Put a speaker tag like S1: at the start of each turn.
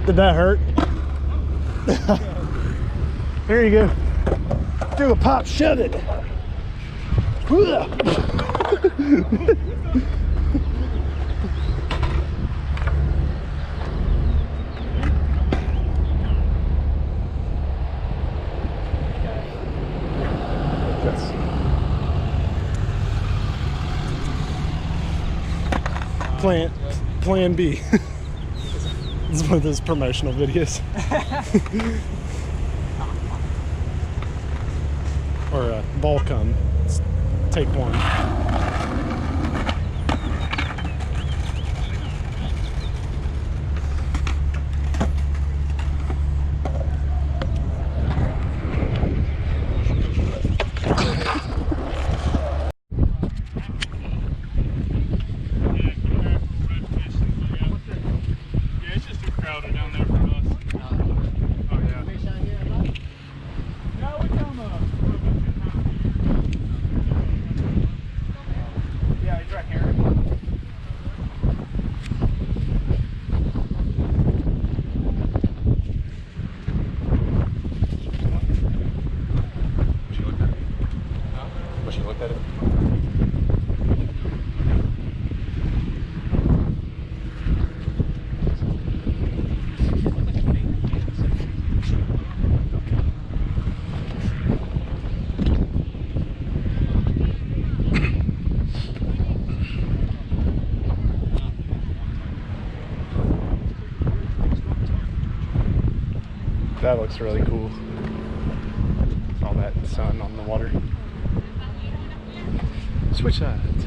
S1: Did that hurt? Here you go. Do a pop, shove it. Plan B. This is one of those promotional videos. Or ball come. Take one. That looks really cool. All that sun on the water. Switch sides.